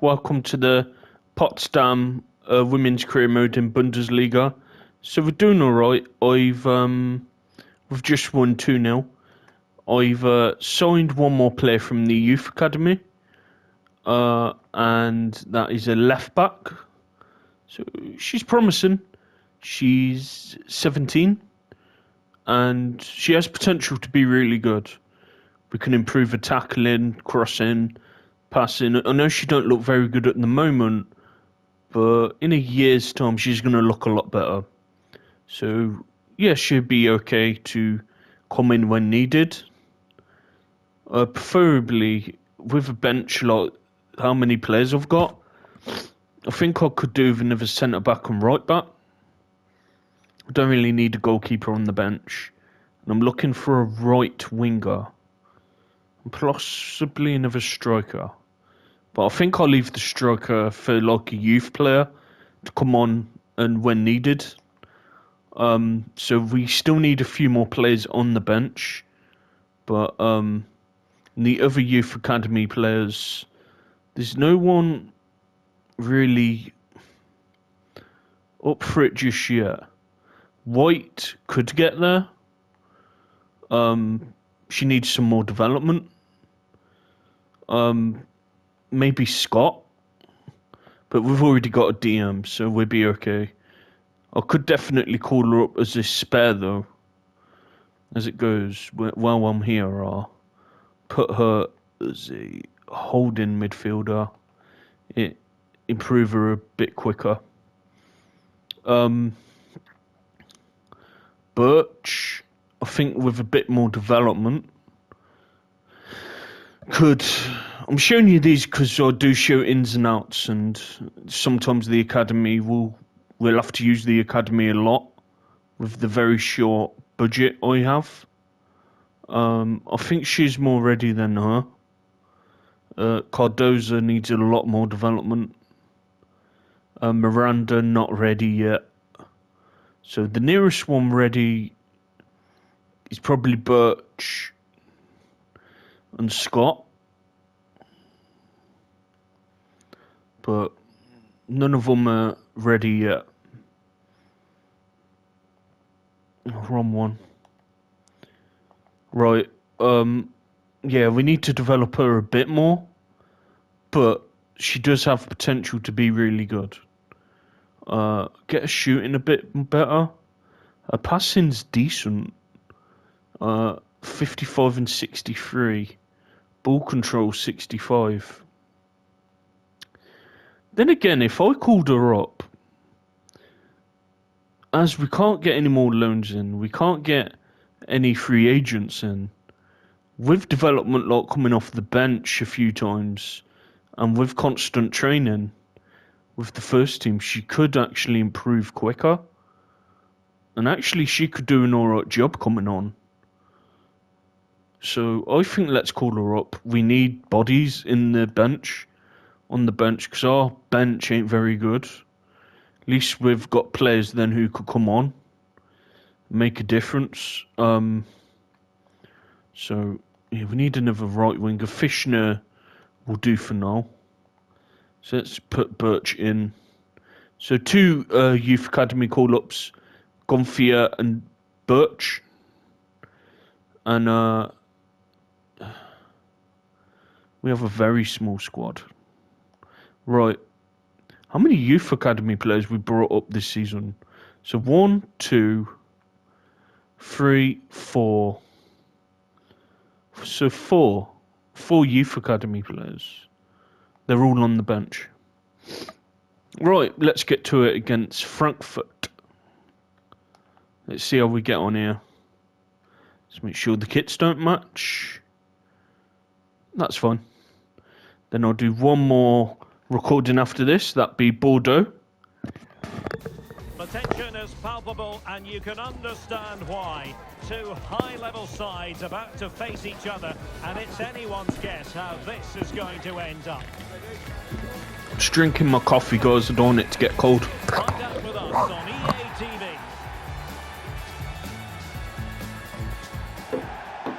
Welcome to the Potsdam Women's Career Mode in Bundesliga. So we're doing all right. We've just won 2-0. I've signed one more player from the youth academy, and that is a left back. So she's promising. She's 17, and she has potential to be really good. We can improve her tackling, crossing, passing. I know she don't look very good at the moment, but in a year's time she's going to look a lot better. So yeah, she'd be okay to come in when needed. Preferably with a bench like how many players I've got. I think I could do with another centre back and right back. I don't really need a goalkeeper on the bench, and I'm looking for a right winger. Possibly another striker. But I think I'll leave the striker for like a youth player to come on and when needed. So we still need a few more players on the bench. But the other youth academy players, there's no one really up for it just yet. White could get there. She needs some more development. Maybe Scott, but we've already got a DM, so we'll be okay. I could definitely call her up as a spare though, as it goes. While I'm here, I'll put her as a holding midfielder. Improve her a bit quicker. Birch, I think with a bit more development, I'm showing you these because I do show ins and outs, and sometimes the academy we'll have to use the academy a lot with the very short budget I have. I think she's more ready than her. Cardoza needs a lot more development. Miranda not ready yet. So the nearest one ready is probably Birch and Scott, but none of them are ready yet. Wrong one. Right. Yeah, we need to develop her a bit more, but she does have potential to be really good. Get her shooting a bit better. Her passing's decent. 55 and 63. Ball control 65. Then again, if I called her up, as we can't get any more loans in, we can't get any free agents in, with development like coming off the bench a few times, and with constant training with the first team, she could actually improve quicker. And actually she could do an alright job coming on. So I think let's call her up. We need bodies on the bench, because our bench ain't very good. At least we've got players then who could come on, make a difference. So yeah, we need another right winger. Fishner will do for now. So let's put Birch in. So 2 youth academy call-ups, Gonfier and Birch. And we have a very small squad. Right. How many youth academy players we brought up this season? So 1, 2, 3, 4. So 4 youth academy players. They're all on the bench. Right, let's get to it against Frankfurt. Let's see how we get on here. Let's make sure the kits don't match. That's fine. Then I'll do one more recording after this. That'd be Bordeaux. The tension is palpable, and you can understand why. 2 high-level sides about to face each other, and it's anyone's guess how this is going to end up. Just drinking my coffee, guys. I don't want it to get cold. Find out with us on EA TV.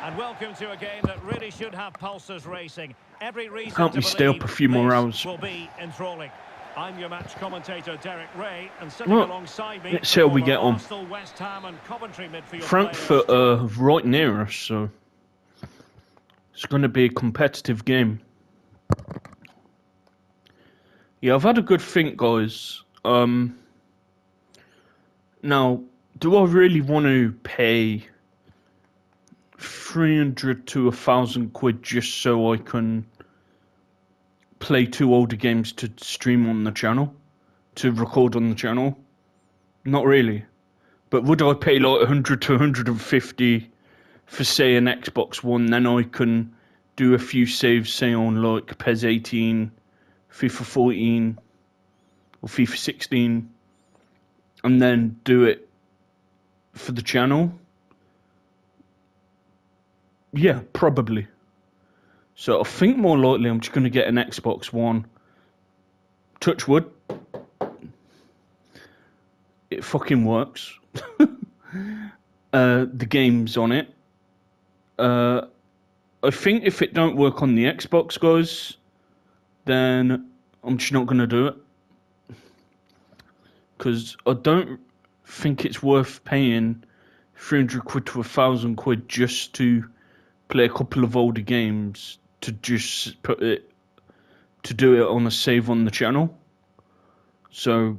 And welcome to a game that really should have pulses racing. every reason Can't to we stay up believe a few more this hours? will be enthralling. I'm your match commentator Derek Ray, and sitting Well, alongside me, let's see how we get on. Arsenal, West Ham, and Coventry midfield Frankfurt players. are right near us, so it's going to be a competitive game. Yeah, I've had a good think, guys. Now, do I really want to pay 300 to 1,000 quid just so I can play 2 older games to stream on the channel, to record on the channel? Not really. But would I pay like 100 to 150 for, say, an Xbox One? Then I can do a few saves, say, on like PES 18, FIFA 14, or FIFA 16, and then do it for the channel? Yeah, probably. So I think more likely I'm just going to get an Xbox One. Touch wood. It fucking works. The game's on it. I think if it don't work on the Xbox, guys, then I'm just not going to do it. Because I don't think it's worth paying 300 quid to 1,000 quid just to play a couple of older games to just do it on a save on the channel. So,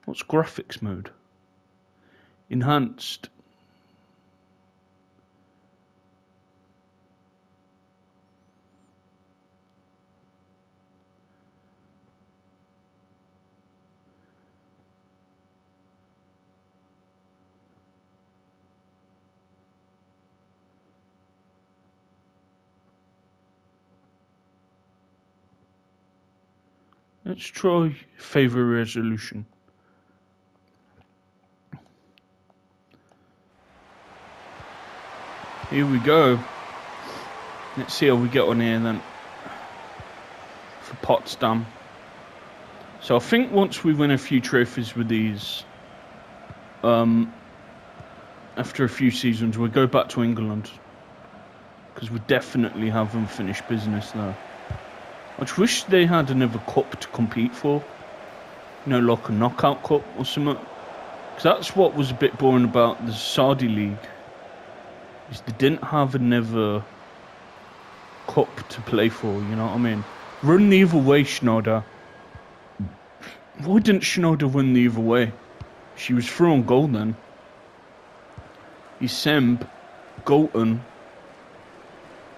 what's graphics mode? Enhanced. Let's try favor resolution. Here we go. Let's see how we get on here then. For Potsdam. So I think once we win a few trophies with these, after a few seasons, we'll go back to England. Because we definitely have unfinished business there. I just wish they had another cup to compete for. You know, like a knockout cup or something. Because that's what was a bit boring about the Saudi League. Is they didn't have another cup to play for, you know what I mean? Run the other way, Schneider. Why didn't Schneider win the other way? She was through on goal then. Semb, Golton,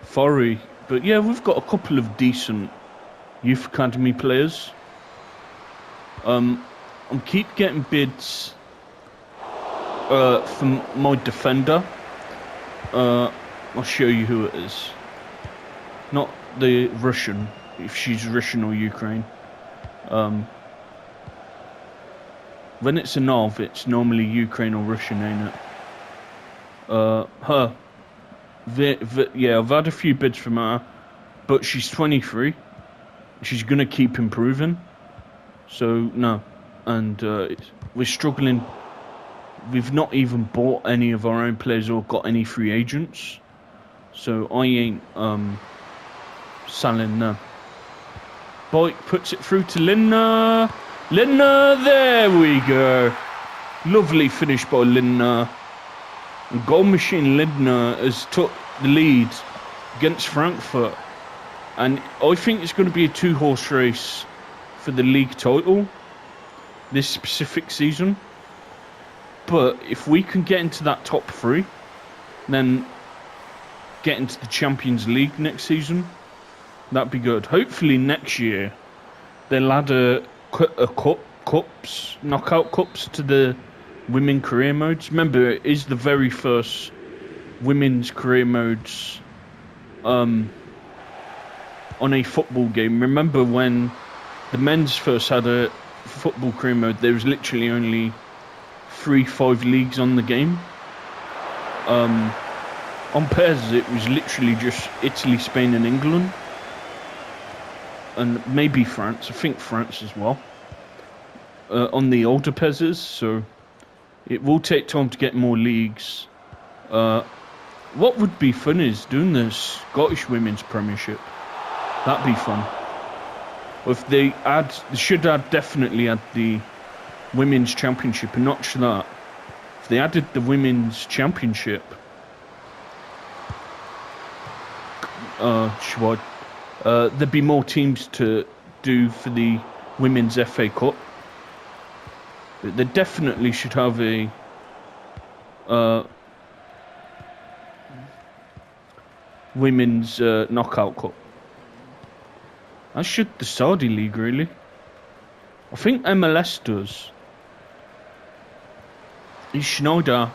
Forey. But yeah, we've got a couple of decent youth academy players. I'm keep getting bids from my defender. I'll show you who it is. Not the Russian, if she's Russian or Ukraine. When it's a Nov, it's normally Ukraine or Russian, ain't it? Her. Yeah, I've had a few bids from her, but she's 23. She's gonna keep improving. So no, and we're struggling. We've not even bought any of our own players or got any free agents. So I ain't selling them. Bike puts it through to Lindner. Lindner, there we go. Lovely finish by Lindner. And goal machine Lindner has took the lead against Frankfurt. And I think it's going to be a 2-horse race for the league title this specific season. But if we can get into that top 3, then get into the Champions League next season, that'd be good. Hopefully next year they'll add a knockout cups to the women career modes. Remember, it is the very first women's career modes on a football game. Remember when the men's first had a football career mode, there was literally only 3-5 leagues on the game. On PES, it was literally just Italy, Spain, and England, and maybe France. I think France as well. On the older PESs, so it will take time to get more leagues. What would be fun is doing the Scottish Women's Premiership. That'd be fun. If they should have definitely add the Women's Championship, and not just that. If they added the Women's Championship, there'd be more teams to do for the Women's FA Cup. But they definitely should have a Women's Knockout Cup. As should the Saudi League, really. I think MLS does. Is Schneider.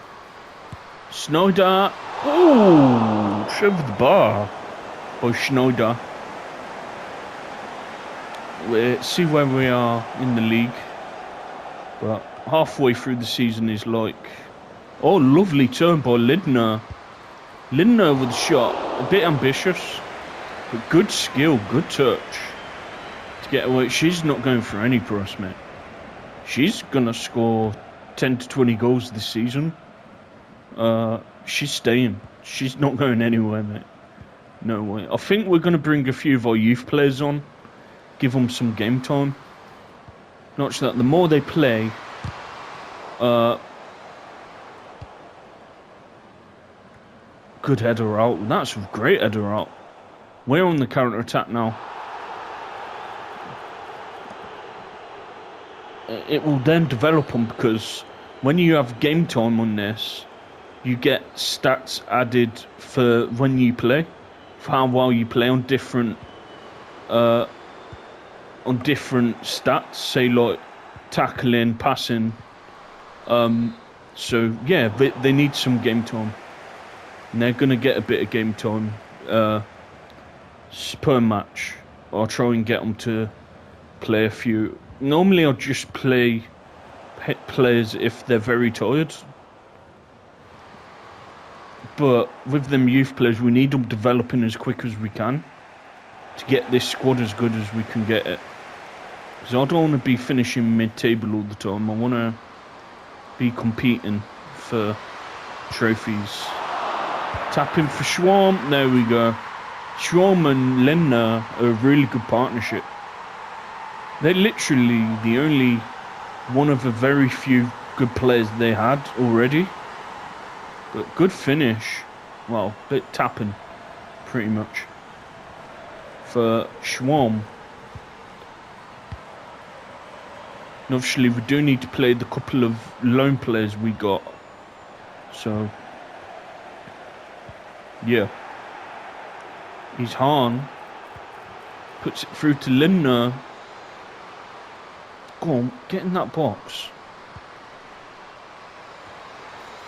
Oh, over the bar by Schneider. Let's see where we are in the league. But halfway through the season is like... Oh, lovely turn by Lindner. Lindner with a shot. A bit ambitious. But good skill, good touch. To get away. She's not going for any price, mate. She's going to score 10 to 20 goals this season. She's staying. She's not going anywhere, mate. No way. I think we're going to bring a few of our youth players on. Give them some game time. Not just that, the more they play, good header out. That's a great header out. We're on the counter attack now. It will then develop them because when you have game time on this, you get stats added for when you play, for how well you play on different stats, say like tackling, passing. So yeah, they need some game time, and they're gonna get a bit of game time per match. I'll try and get them to play a few. Normally, I'll just play players if they're very tired. But with them youth players, we need them developing as quick as we can to get this squad as good as we can get it. Because I don't want to be finishing mid-table all the time. I want to be competing for trophies. Tapping for Schwarm. There we go. Schwarm and Lindner are a really good partnership. They're literally the only one of the very few good players they had already. But good finish. Well, bit tapping, pretty much. For Schwarm. And obviously we do need to play the couple of loan players we got. So, yeah. He's Hahn. Puts it through to Lindner. Go on, get in that box.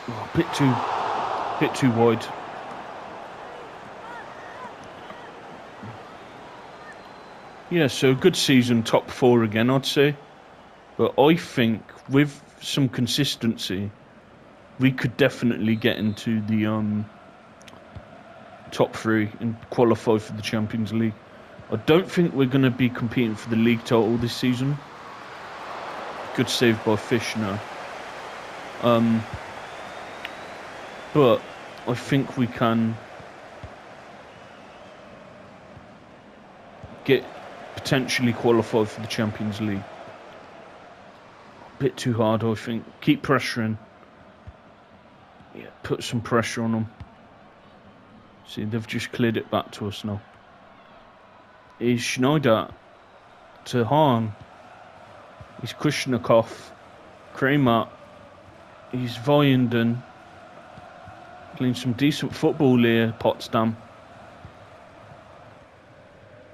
Oh, a bit too wide. Yeah, so good season, top 4 again, I'd say. But I think with some consistency, we could definitely get into the top 3 and qualify for the Champions League. I don't think we're going to be competing for the league title this season. Good save by Fish now. But I think we can get potentially qualified for the Champions League. A bit too hard, I think. Keep pressuring. Yeah, put some pressure on them. See, they've just cleared it back to us now. Is Schneider to Hahn. He's Kushnikov. Kramer. He's Voyenden. Playing some decent football here, Potsdam.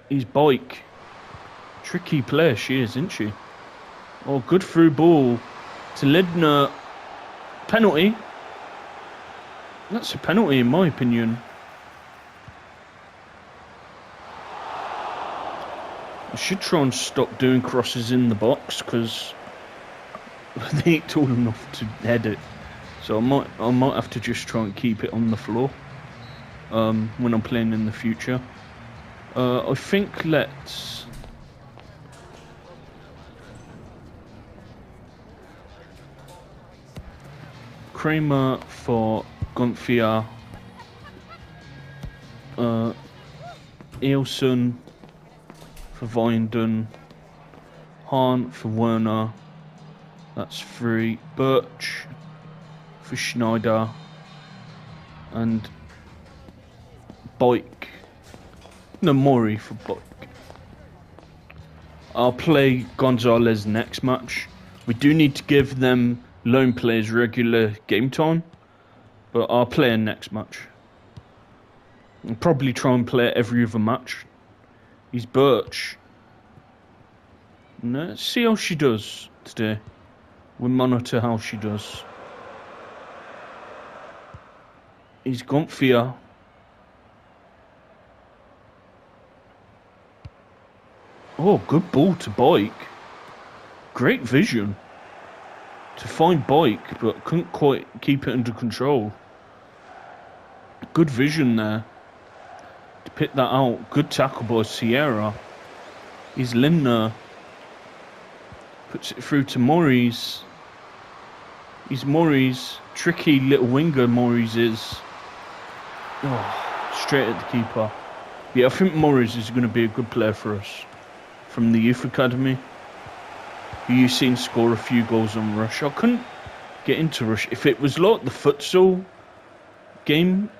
He's Bike. Tricky player she is, isn't she? Oh, good through ball to Lindner. Penalty. That's a penalty in my opinion. I should try and stop doing crosses in the box because they ain't tall enough to head it. So I might have to just try and keep it on the floor when I'm playing in the future. I think let's Kramer for Gonfia. Eilson for Vinden. Hahn for Werner. That's 3. Birch for Schneider. And Boyk. No, Mori for Boyk. I'll play Gonzalez next match. We do need to give them loan players regular game time, but I'll play in next match. I'll probably try and play every other match. He's Birch. Let's see how she does today. We'll monitor how she does. He's Gonfia. Oh, good ball to Boyk. Great vision to find Boyk, but couldn't quite keep it under control. Good vision there to pick that out. Good tackle by Sierra. He's Lindner. Puts it through to Maurice. He's Maurice. Tricky little winger Maurice is. Oh, straight at the keeper. Yeah, I think Maurice is going to be a good player for us. From the youth academy. Who you've seen score a few goals on Rush. I couldn't get into Rush. If it was like the futsal game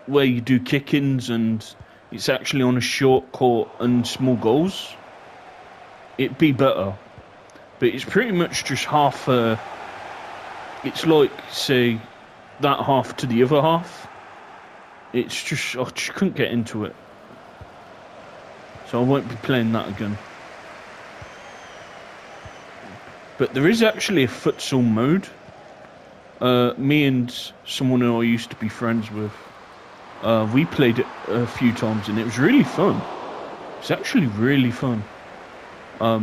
where you do kick-ins and it's actually on a short court and small goals, it'd be better. But it's pretty much just half. It's like, say, that half to the other half. It's just, I just couldn't get into it. So I won't be playing that again. But there is actually a futsal mode. Me and someone who I used to be friends with, we played it a few times and it was really fun. It's actually really fun. But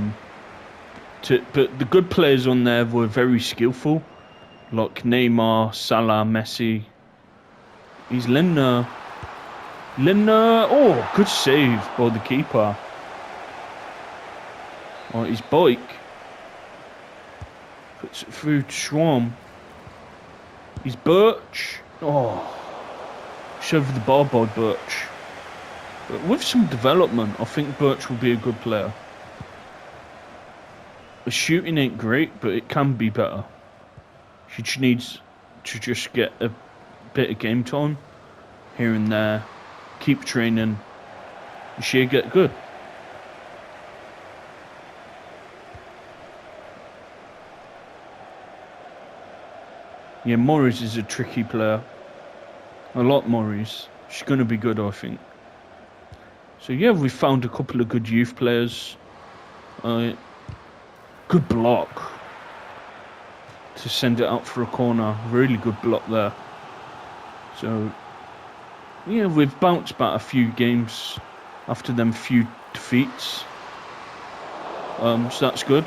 the good players on there were very skillful, like Neymar, Salah, Messi. He's Lindner. Oh, good save by the keeper. Oh, he's Boyk. Puts it through to Schwarm. He's Birch. Oh, shoved the bar by Birch. But with some development, I think Birch will be a good player. The shooting ain't great, but it can be better. She just needs to just get a bit of game time here and there. Keep training. And she'll get good. Yeah, Morris is a tricky player. I like Morris. She's going to be good, I think. So yeah, we found a couple of good youth players. Good block to send it out for a corner. Really good block there. So yeah, we've bounced back a few games after them few defeats. So that's good.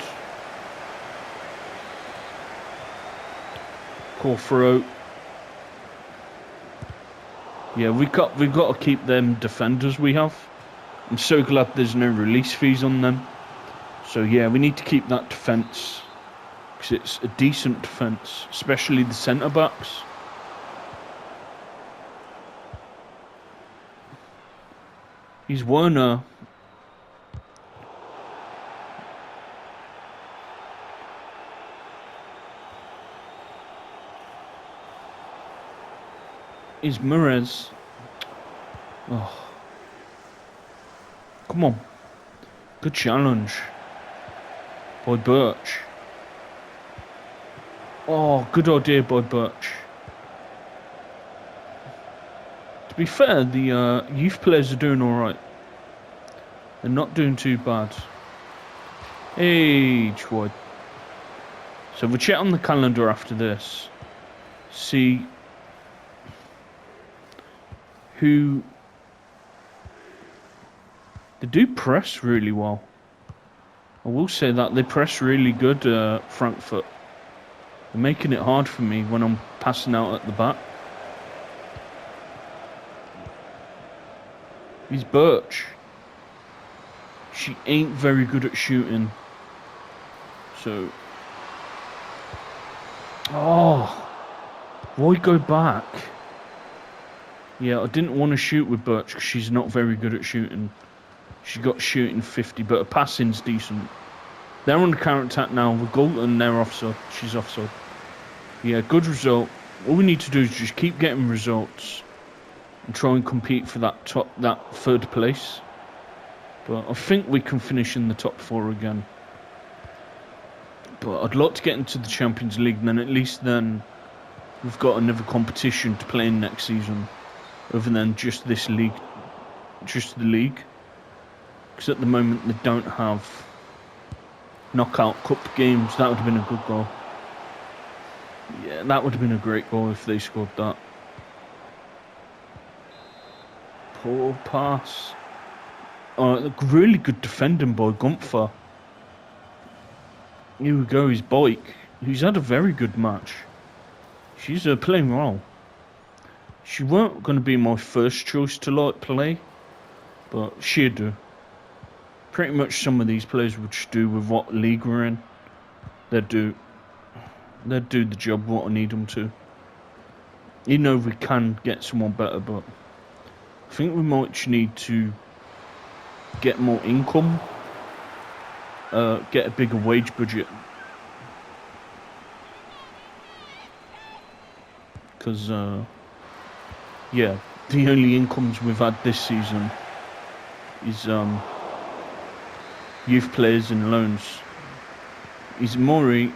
Call throw. Yeah, we've got to keep them defenders we have. I'm so glad there's no release fees on them. So yeah, we need to keep that defence, because it's a decent defence, especially the centre backs. He's Werner. He's Murez. Oh. Come on. Good challenge by Birch. Oh, good idea by Birch. To be fair, the youth players are doing alright. They're not doing too bad. Hey, Troy. So we'll check on the calendar after this. See who... They do press really well. I will say that they press really good, Frankfurt. They're making it hard for me when I'm passing out at the back. He's Birch. She ain't very good at shooting. So... Oh! Why go back? Yeah, I didn't want to shoot with Birch because she's not very good at shooting. She got shooting 50, but her passing's decent. They're on the counter-attack now with goal and they're offside. She's offside. Yeah, good result. All we need to do is just keep getting results and try and compete for that third place. But I think we can finish in the top 4 again. But I'd like to get into the Champions League, and then at least then we've got another competition to play in next season, other than just this league, just the league. Because at the moment they don't have knockout cup games. That would have been a good goal. Yeah, that would have been a great goal if they scored that. Poor pass. Really good defending by Gunther. Here we go, his bike. He's had a very good match. She's playing well. She weren't going to be my first choice to play, but she'd do. Pretty much some of these players would just do with what league we're in. They'd do the job what I need them to. You know we can get someone better, but I think we might just need to get more income. Get a bigger wage budget. Because, yeah, the only incomes we've had this season is youth players and loans. Is Mori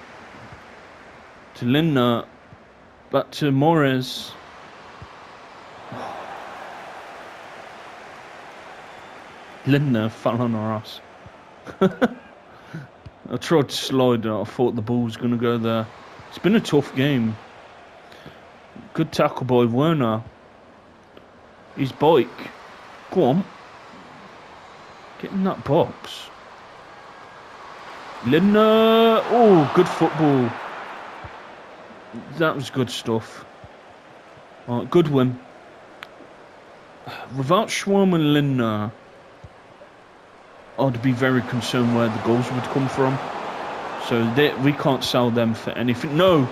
to Linda, back to Morez. Linda fell on her ass. I tried to slide it. I thought the ball was going to go there. It's been a tough game. Good tackle by Werner. His bike. Go on. Get in that box. Linda. Oh, good football. That was good stuff. Right, good win. Without Schwarm and Linda, I'd be very concerned where the goals would come from. So we can't sell them for anything. No.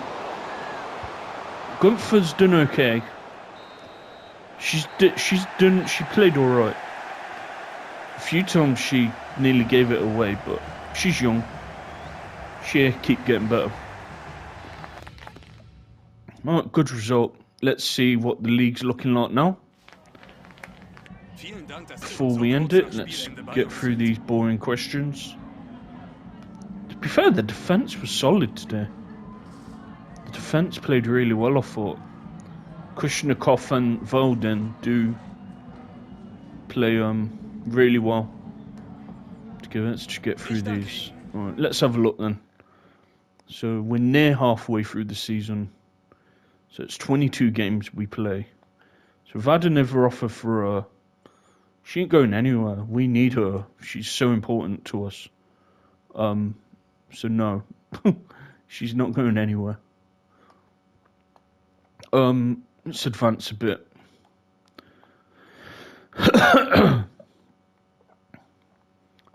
Gunther's done okay. She played alright. A few times she nearly gave it away, but she's young. She'll keep getting better. Alright, good result. Let's see what the league's looking like now. Before we end it, let's get through these boring questions. To be fair, the defence was solid today. The defence played really well, I thought. Kushnikov and Volden do play really well. Let's just get through these. Alright, let's have a look then. So we're near halfway through the season. So it's 22 games we play. So we've had another offer for her. She ain't going anywhere. We need her. She's so important to us. So no. She's not going anywhere. Let's advance a bit.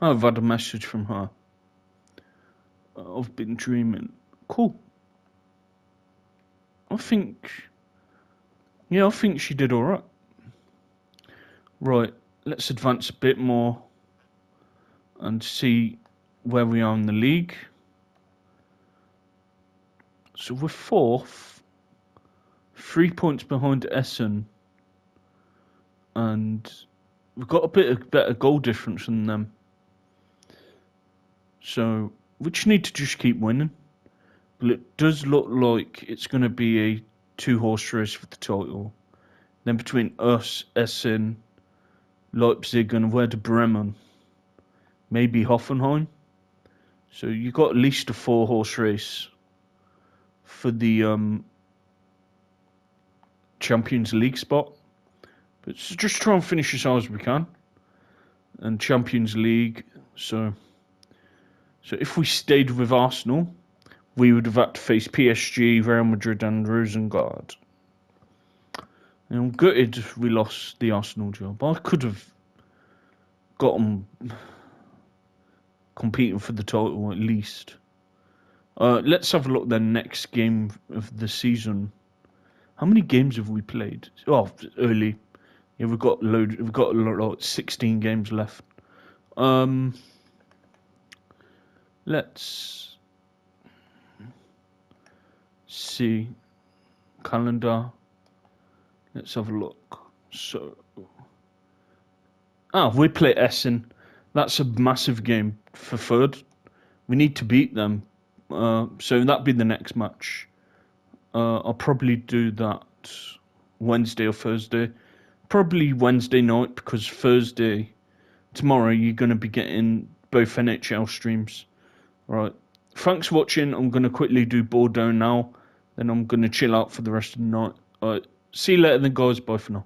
I've had a message from her. I've been dreaming. Cool. I think she did alright. Right, let's advance a bit more and see where we are in the league. So we're 4th, 3 points behind Essen, and we've got a bit of better goal difference than them. So we just need to just keep winning. But it does look like it's going to be a 2-horse race for the title. Then between us, Essen, Leipzig and Werder Bremen, maybe Hoffenheim. So you got at least a 4-horse race for the Champions League spot. But just try and finish as hard as we can. And Champions League, so if we stayed with Arsenal, we would have had to face PSG, Real Madrid and Rosengard. And I'm gutted we lost the Arsenal job. I could have got them competing for the title at least. Let's have a look then. Next game of the season. How many games have we played? Oh, early. Yeah, we've got load. We've got a lot, 16 games left. Let's see calendar. Let's have a look. So, we play Essen. That's a massive game for third. We need to beat them. So that'd be the next match. I'll probably do that Wednesday or Thursday. Probably Wednesday night, because tomorrow, you're going to be getting both NHL streams. Right. Thanks for watching. I'm going to quickly do Bordeaux now. Then I'm going to chill out for the rest of the night. Alright. See you later then, guys. Bye for now.